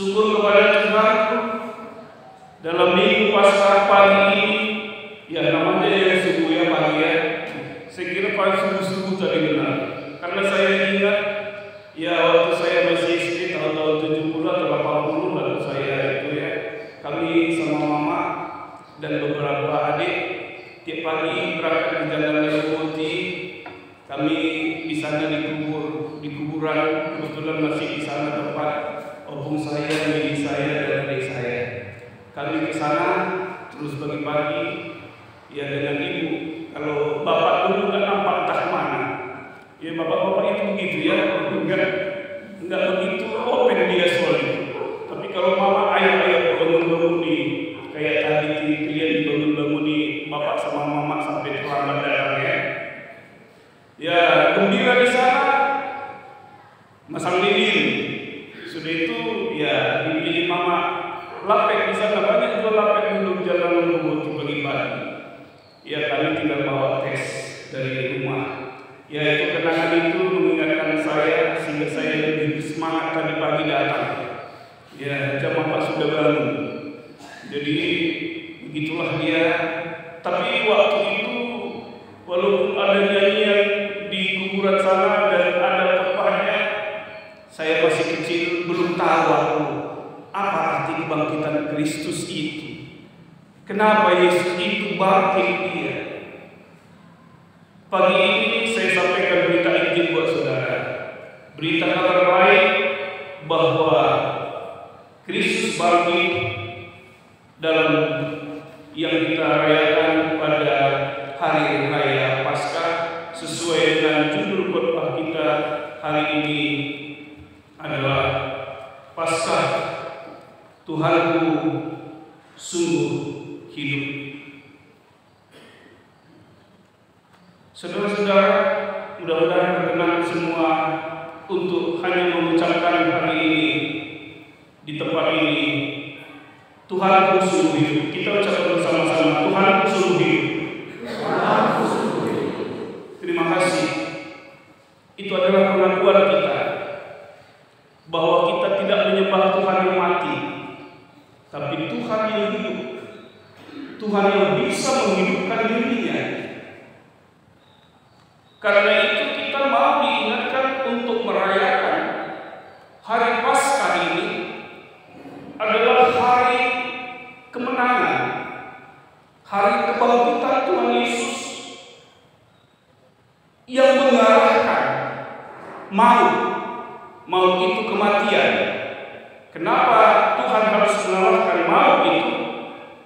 Syukur kepada Tuhanku dalam minggu Paskah pagi ini, ya namanya ya subuh ya pagi ya. Saya kira pagi subuh tadi benar, karena saya ingat ya waktu saya masih SD tahun-tahun 70 atau 80 lalu saya itu ya, kami sama mama dan beberapa adik tiap pagi berangkat ke Jalan Raya Putih. Kami di sana dikubur di kuburan, kebetulan masih di sana tempat opung saya, bibi saya, dan adik saya. Kami ke sana terus pagi-pagi ya dengan ibu. Kalau bapak dulu nggak nampak entah mana. Ya bapak-bapak itu begitu ya, enggak begitu open dia soal itu. Tapi kalau mama ayo bangun-bangun nih, kayak tadi kalian dibangun-bangun nih bapak sama mama sampai terlambat datang ya. Ya gembira di sana, masang lilin. Sudah itu ya lilin mama lapek di sana, banyak juga lapek dulu jalan Lubuk pagi-pagi. Ya kami tinggal bawa tes dari rumah. Ya itu kenangan itu mengingatkan saya sehingga saya lebih bersemangat tadi pagi datang. Ya jam 4 sudah bangun. Jadi begitulah dia. Tapi waktu itu walaupun ada nyanyian di kuburan sana dan ada khotbahnya, saya masih kecil belum tahu apa arti kebangkitan Kristus itu. Kenapa Yesus itu bangkit dia? Pagi ini saya sampaikan berita Injil buat saudara. Berita kabar baik bahwa Kristus bangkit dalam yang kita rayakan pada hari raya Paskah sesuai dengan judul khotbah kita hari ini adalah Paskah Tuhanku sungguh hidup. Saudara-saudara, mudah-mudahan berkenan semua untuk hanya mengucapkan hari ini di tempat ini, Tuhanku sungguh hidup. Kita ucapkan bersama-sama, Tuhanku sungguh hidup. Tuhanku sungguh hidup. Terima kasih. Itu adalah pengakuan kita bahwa kita tidak menyembah Tuhan yang mati, tapi Tuhan yang hidup. Tuhan yang bisa menghidupkan dirinya. Karena itu kita mau diingatkan untuk merayakan hari Paskah ini adalah hari kemenangan, hari kebangkitan Tuhan Yesus yang mengalahkan maut itu kematian. Kenapa Tuhan harus mengalahkan maut itu?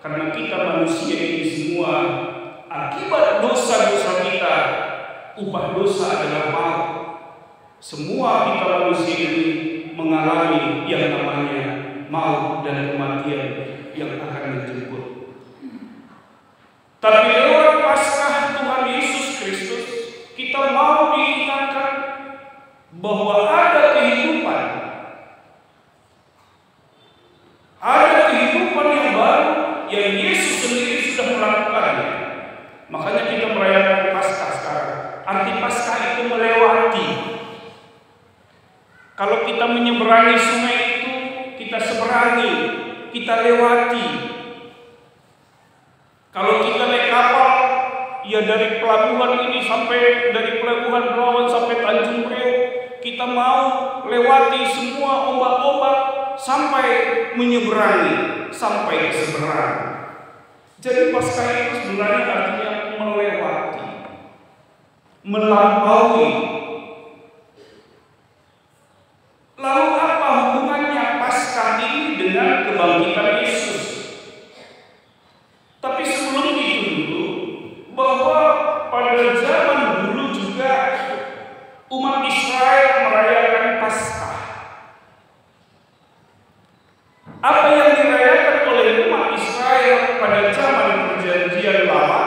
Karena kita manusia ini semua akibat dosa-dosa kita, upah dosa adalah maut. Semua kita manusia ini mengalami yang namanya maut dan kematian yang akan menjemput. Tapi lewat Paskah Tuhan Yesus Kristus, kita mau diingatkan bahwa ada kehidupan. Ada kehidupan yang baru yang Yesus sendiri sudah melakukannya. Makanya kita merayakan Paskah sekarang. Arti Paskah itu melewati. Kalau kita menyeberangi sungai itu, kita seberangi, kita lewati. Kalau kita naik kapal, ya dari pelabuhan ini sampai dari pelabuhan Belawan sampai Tanjung Priok, kita mau lewati semua ombak-ombak sampai menyeberangi, sampai ke seberang. Jadi Paskah itu sebenarnya artinya melewati, melampaui. Lalu apa hubungannya Paskah ini dengan kebangkitan Yesus? Tapi sebelum itu dulu, bahwa pada zaman dulu juga umat Israel merayakan Paskah. Apa yang dirayakan oleh umat Israel pada zaman Perjanjian Lama?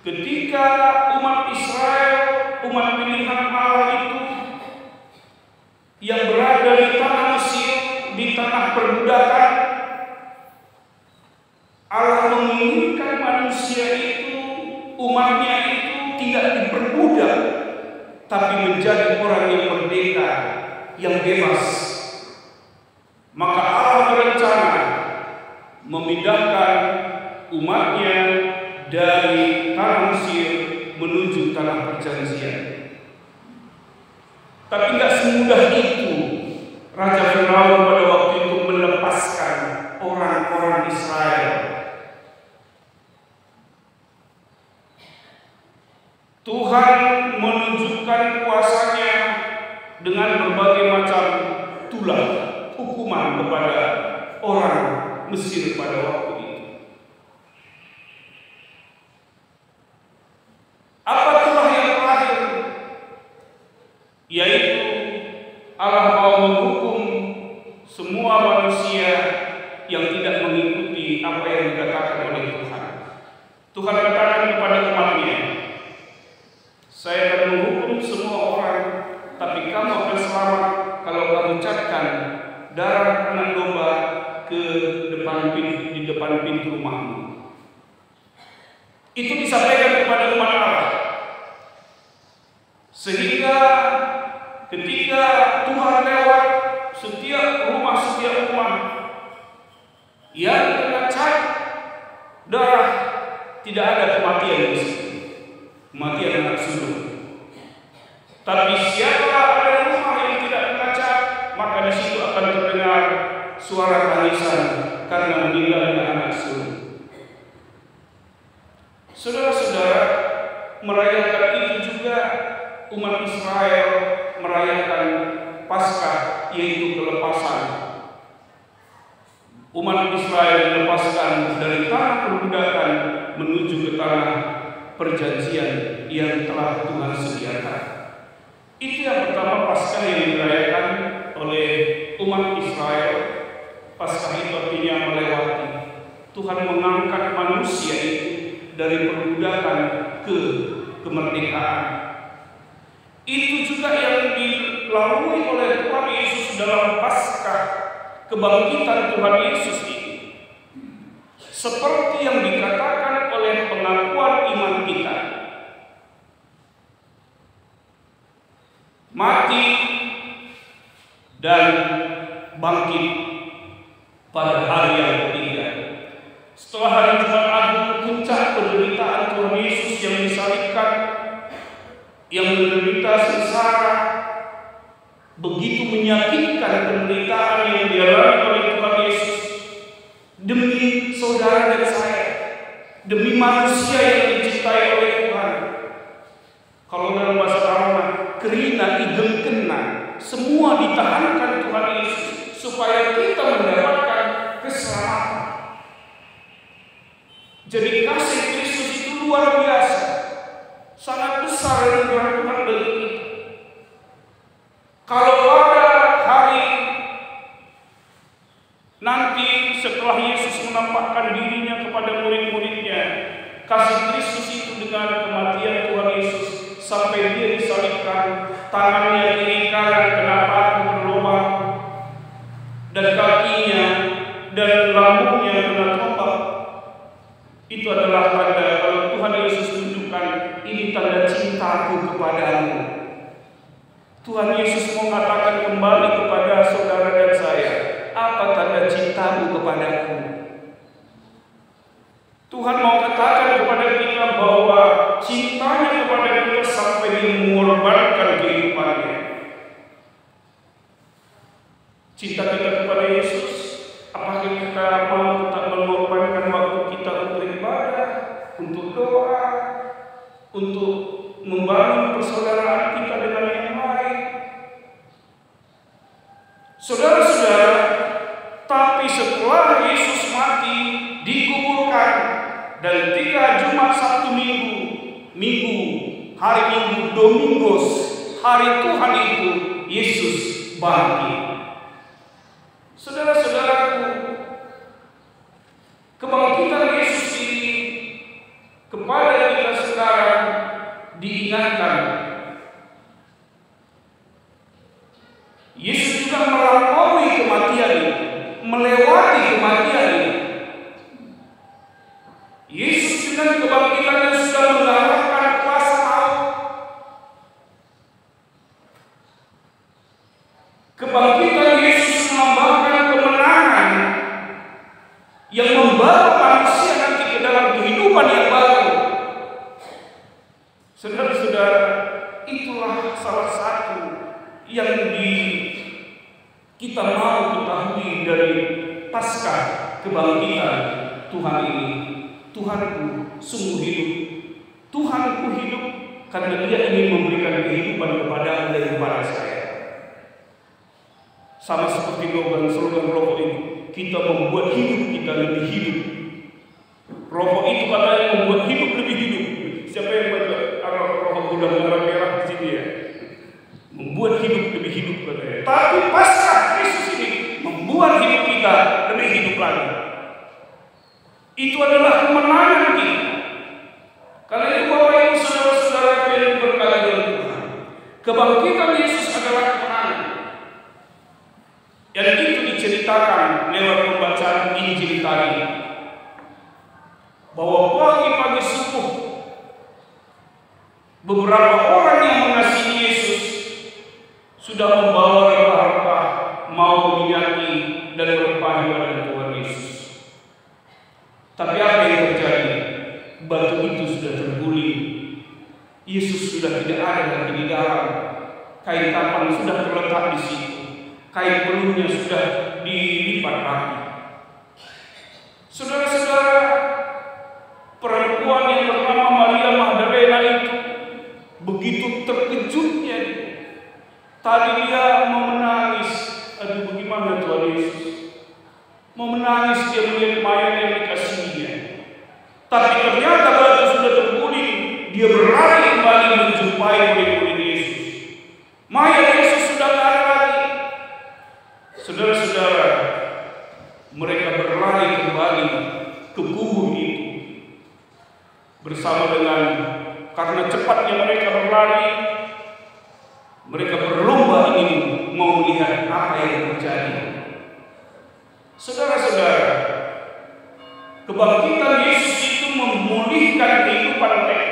Ketika umat Israel, umat pilihan Allah itu yang berada di tanah Mesir, di tanah perbudakan, Allah menginginkan manusia itu, umatnya itu tidak diperbudak, tapi menjadi orang yang merdeka. yang bebas. Maka Allah berencana memindahkan umatnya dari tanah Mesir menuju tanah perjanjian. Tapi nggak semudah itu Raja Firaun pada waktu itu melepaskan orang-orang Israel. Tuhan menunjukkan kuasanya dengan berbagai macam tulah hukuman kepada orang Mesir pada waktu itu. Apa tulah yang terakhir? Yaitu Allah mau menghukum semua manusia yang tidak mengikuti apa yang dikatakan oleh Tuhan. Tuhan katakan kepada umatnya, saya akan menghukum semua orang, tapi kamu akan selamat kalau kamu catkan darah anak domba di depan pintu rumahmu. Itu disampaikan kepada umat Allah. Sehingga ketika Tuhan lewat setiap rumah yang kena cat darah, tidak ada kematian di situ, kematian anak sulung. Tapi siapa ada rumah yang tidak kena cat, maka di situ akan terdengar suara tangisan karena meninggalnya anak sulung. Saudara-saudara, merayakan itu juga umat Israel merayakan Paskah, yaitu kelepasan. Umat Israel dilepaskan dari tanah perbudakan menuju ke tanah perjanjian yang telah Tuhan sediakan. Itu yang pertama, Paskah yang dirayakan oleh umat Israel. Paskah itu artinya melewati. Tuhan mengangkat manusia itu dari perbudakan ke kemerdekaan. Itu juga yang dilalui oleh Tuhan Yesus dalam Paskah, kebangkitan Tuhan Yesus ini. Seperti yang dikatakan oleh pengakuan iman kita, mati dan bangkit pada hari yang ketiga. Setelah hari Jumat Agung, puncak penderitaan Tuhan Yesus yang disalibkan, yang menderita sengsara, begitu menyakitkan penderitaan yang dialami oleh Tuhan Yesus demi saudara dan saya, demi manusia yang dicintai oleh Tuhan. Kalau dalam bahasa Arab, kerina igem kena, semua ditahankan Tuhan Yesus supaya kita mendapatkan keselamatan. Jadi kasih Kristus itu luar biasa, sangat besar anugerah Tuhan bagi kita. Kalau pada hari nanti setelah Yesus menampakkan dirinya kepada murid-muridnya, kasih Kristus itu dengan kematian Tuhan Yesus sampai dia disalibkan, tangannya kiri kanan kena paku berlubang, dan kakinya dan lambungnya kena tombak. Itu adalah tanda kalau Tuhan Yesus tunjukkan, ini tanda cintaku kepadamu. Tuhan Yesus mau mengatakan kembali kepada saudara dan saya, apa tanda cintamu kepadaku? Tuhan mau katakan kepada kita bahwa cintanya kepada kita sampai dia mengorbankan kehidupannya. Cinta kita kepada Yesus, apakah kita mau tetap mengorbankan waktu kita untuk ibadah, untuk doa, untuk membangun persaudaraan kita dengan yang lain? Saudara-saudara, tapi setelah Yesus mati, dikuburkan, dan 3 Jumat, Sabtu, Minggu, hari Minggu, Domingos, hari Tuhan itu, Yesus bangkit. Saudara-saudaraku, kebangkitan Yesus ini kepada kita sekarang diingatkan. Yesus juga melampaui kematian itu, melewati kematian itu. Yesus dengan kebangkitannya sudah mengalahkan kuasa maut. Kebangkitan Yesus melambangkan kemenangan yang membawa manusia nanti ke dalam kehidupan yang baru. Saudara-saudara, itulah salah satu yang kita mau ketahui dari pasca kebangkitan Tuhan ini. Tuhanku sungguh hidup. Tuhanku hidup karena Dia ingin memberikan kehidupan kepada saya. Sama seperti slogan rokok ini, kita membuat hidup kita lebih hidup. Rokok itu katanya membuat hidup lebih hidup. Siapa yang baca rokok udah merah-merah di sini ya? Membuat hidup lebih hidup katanya. Tapi pasca Kristus ini membuat hidup kita lebih hidup lagi. Itu adalah kemenangan kita. Karena itu Bapak Ibu saudara-saudara yang diberkati oleh Tuhan, kebangkitan Yesus adalah kemenangan. Dan itu diceritakan lewat pembacaan Injil tadi, bahwa pagi-pagi subuh beberapa orang yang mengasihi Yesus sudah membawa rempah-rempah, mau menyaki dan berpahi pada Tuhan Yesus. Tapi apa yang terjadi? Batu itu sudah terguling. Yesus sudah tidak ada lagi di dalam. Kain kapan sudah terletak di situ. Kain peluhnya sudah dilipat rapi. Saudara-saudara, perempuan yang bernama Maria Magdalena itu begitu terkejutnya. Tadi dia mau menangis. Aduh, bagaimana Tuhan Yesus? Mau menangis dia melihat mayat yang dikasihinya. Tapi ternyata batu sudah terguling. Dia berlari kembali menjumpai murid-murid Yesus. Mayat Yesus sudah tidak ada lagi. Saudara-saudara, mereka berlari kembali ke kubur itu. Bersama dengan, karena cepatnya mereka berlari, mereka berlomba ingin mau melihat apa yang terjadi. Saudara-saudara, kebangkitan Yesus itu memulihkan kehidupan mereka.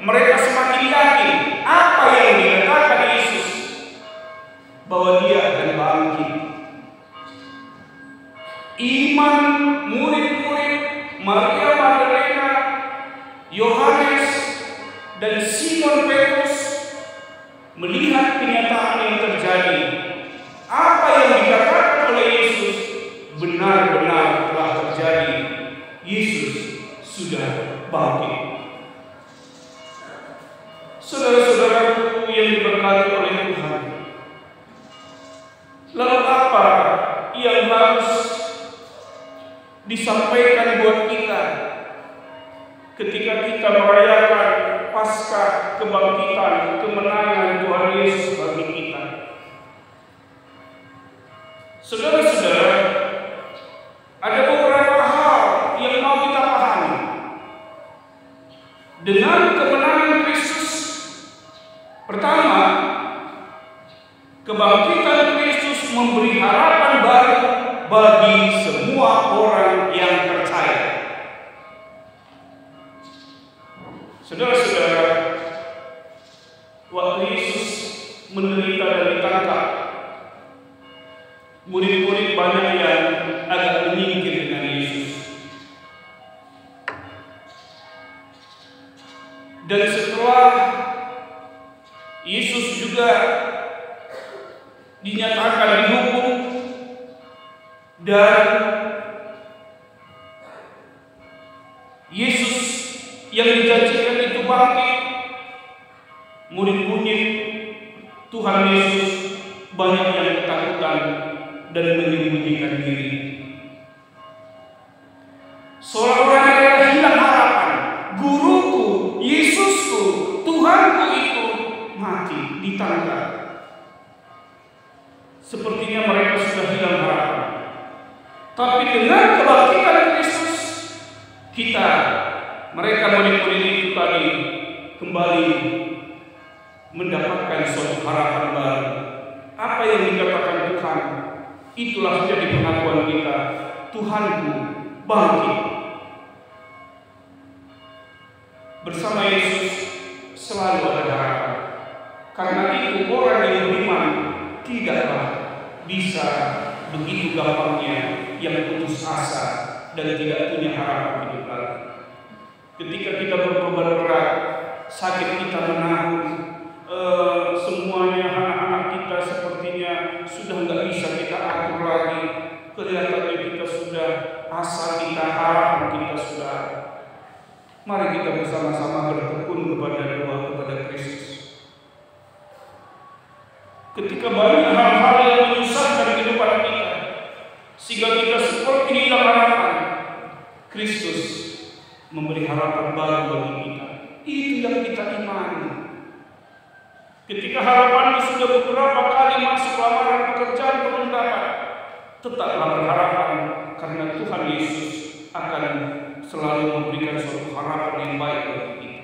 Mereka semakin yakin apa yang dikatakan Yesus, bahwa Dia akan bangkit. Iman murid-murid Maria Magdalena, Yohanes, dan Simon Petrus melihat kenyataan yang terjadi. Apa yang dikatakan oleh Yesus benar-benar telah terjadi. Yesus sudah bangkit. Saudara-saudaraku yang diberkati oleh Tuhan, lalu apa yang harus disampaikan buat kita ketika kita merayakan pasca kebangkitan, kemenangan Tuhan Yesus bagi kita? Saudara-saudara, ada beberapa hal yang mau kita pahami. Dengan kemenangan Kristus, pertama, kebangkitan Kristus memberi harapan baru bagi semua orang yang percaya. Saudara-saudara, waktu Yesus menderita dan ditangkap, murid-murid banyak yang agak menyingkir dengan Yesus. Dan setelah Yesus juga dinyatakan dihukum dan Yesus yang dijanjikan itu bangkit, murid-murid Tuhan Yesus banyak yang ketakutan dan menyembunyikan diri. Seolah-olah mereka hilang harapan. Guruku, Yesusku, Tuhanku itu mati, ditangkap. Sepertinya mereka sudah hilang harapan. Tapi dengan kebangkitan Kristus, mereka murid-murid itu tadi kembali mendapatkan suatu harapan baru. Apa yang dikatakan Tuhan, itulah menjadi pengakuan kita. Tuhanku bangkit. Bersama Yesus selalu ada harapan. Karena itu orang yang beriman tidaklah bisa begitu gampangnya yang putus asa dan tidak punya harapan hidup lagi. Ketika kita berbeban berat, sakit kita menanggung, semuanya anak-anak kita sepertinya sudah nggak bisa kita atur lagi. Kelihatannya kita sudah asa kita, harapan kita sudah. Mari kita bersama-sama bertekun kepada doa kepada Kristus. Ketika banyak hal-hal yang menyusahkan kehidupan kita, sehingga kita seperti hilang harapan, Kristus memberi harapan baru bagi kita. Itu yang kita imani. Ketika harapanmu sudah beberapa kali masuk lamaran pekerjaan belum dapat, tetaplah berharapan karena Tuhan Yesus akan selalu memberikan suatu harapan yang baik bagi kita.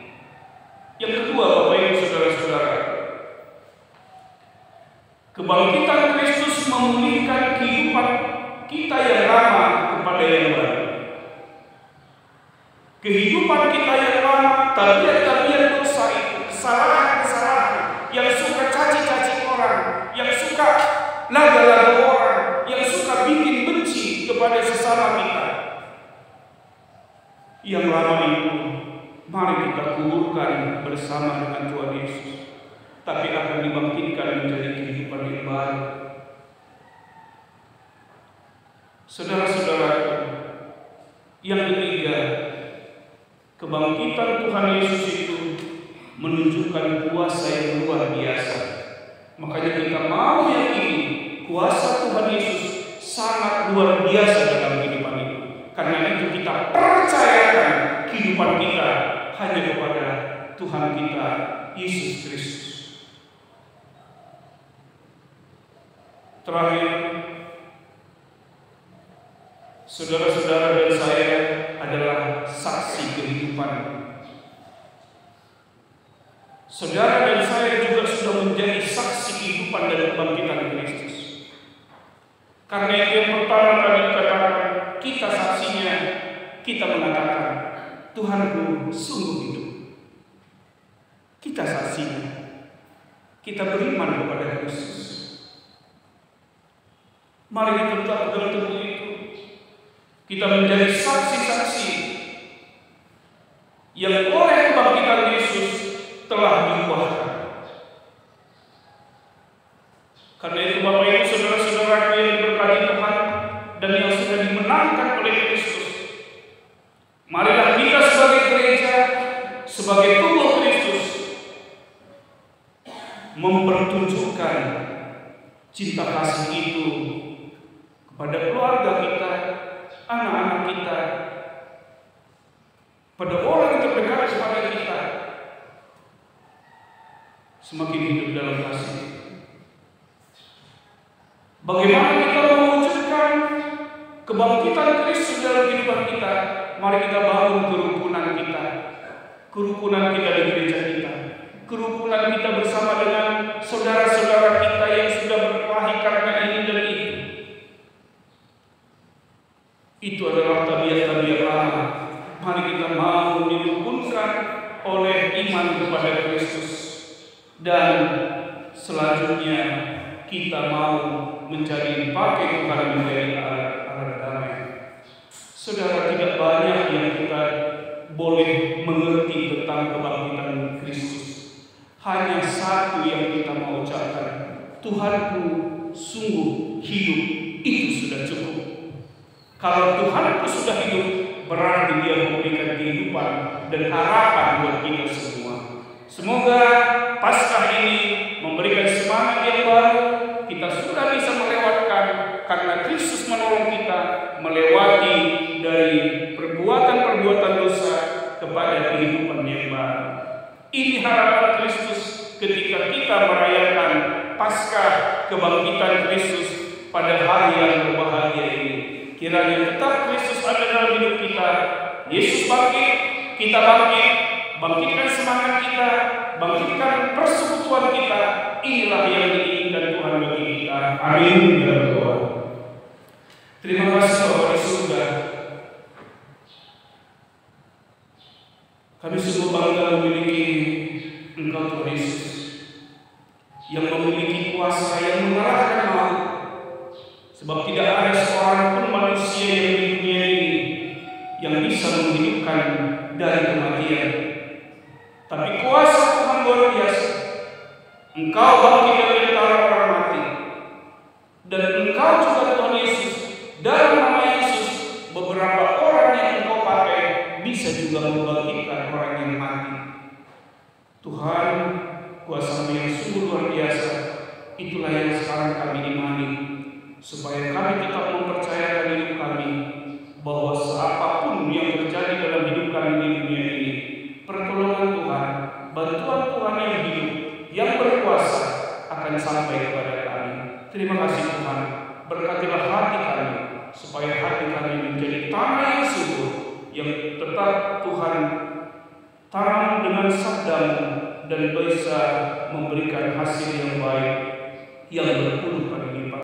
Yang kedua, Bapak Ibu Saudara-saudara, kebangkitan Kristus memulihkan kehidupan kita yang lama kepada yang baru. Kehidupan kita yang lama, tabiat-tabiat dosa itu, kesalahan-kesalahan yang suka caci-caci orang, yang suka laga-laga orang, yang suka bikin benci kepada sesama kita. Yang lama itu, mari kita kuburkan bersama dengan Tuhan Yesus, tapi akan dibangkitkan menjadi kehidupan yang baru. Saudara-saudara, yang ketiga, kebangkitan Tuhan Yesus itu menunjukkan kuasa yang luar biasa. Makanya kita mau yakini kuasa Tuhan Yesus sangat luar biasa dalam kehidupan itu. Karena itu kita percayakan kehidupan kita hanya kepada Tuhan kita Yesus Kristus. Terakhir, saudara-saudara dan saya adalah saksi kehidupan. Saudara dan saya juga sudah menjadi saksi kehidupan dan kebangkitan Kristus. Karena itu yang pertama tadi dikatakan, kita saksinya, kita mengatakan, Tuhanku sungguh hidup. Kita saksinya, kita beriman kepada Kristus. Mari kita tetap pegang teguh itu. Kita menjadi saksi-saksi yang oleh kebangkitan Yesus telah dikuatkan. Karena itu Bapak Ibu Saudara-saudara yang diberkati Tuhan dan yang sudah dimenangkan oleh Kristus, marilah kita sebagai gereja, sebagai tubuh Kristus, mempertunjukkan cinta kasih itu kepada keluarga kita, anak-anak kita, pada orang yang terdekat kepada kita, semakin hidup dalam kasih. Bagaimana kita mewujudkan kebangkitan Kristus dalam kehidupan kita? Mari kita bangun kerukunan kita di gereja kita, kerukunan kita bersama dengan saudara-saudara kita yang sudah berkelahi karena ini dan itu. Itu adalah tabiat-tabiat lama. Mari kita mau dirukunkan oleh iman kepada Kristus, dan selanjutnya kita mau menjadi pakai Tuhan menjadi alat damai. Saudara, tidak banyak yang kita boleh mengerti tentang kebangkitan Kristus. Hanya satu yang kita mau ucapkan, Tuhanku sungguh hidup, itu sudah cukup. Kalau Tuhanku sudah hidup, berarti Dia memberikan kehidupan dan harapan buat kita semua. Semoga Paskah ini memberikan semangat yang baru. Kita sudah bisa melewatkan karena Kristus menolong kita melewati dari perbuatan-perbuatan dosa kepada kehidupan yang baru. Ini harapan Kristus ketika kita merayakan Paskah kebangkitan Kristus pada hari yang berbahagia ini. Kiranya tetap Kristus ada dalam hidup kita. Yesus bangkit, kita bangkit, bangkitkan semangat kita, bangkitkan persekutuan kita. Inilah yang diinginkan Tuhan bagi kita. Amin. Terima kasih Bapa di surga. Kami sungguh bangga memiliki Engkau Tuhan Yesus, yang memiliki kuasa yang mengalahkan maut, Sebab tidak ada seorang pun manusia yang di dunia ini yang bisa menghidupkan dari kematian. Tapi kuasa Tuhan luar biasa. Engkau bangkit dari antara orang mati, dan engkau juga Tuhan Yesus, dalam nama Yesus, beberapa orang yang engkau pakai bisa juga membangkitkan orang yang mati. Tuhan, kuasa-Mu yang sungguh luar biasa, itulah yang sekarang kami imani, supaya kami tetap mempercayakan hidup kami bahwa apapun yang terjadi dalam hidup kami di dunia ini, pertolongan Tuhan, bantuan Tuhan yang hidup, yang berkuasa akan sampai kepada kami. Terima kasih Tuhan, berkatilah hati kami, supaya hati kami menjadi tanah yang subur, yang tetap Tuhan tanam dengan sabda-Mu dan bisa memberikan hasil yang baik, yang berbuah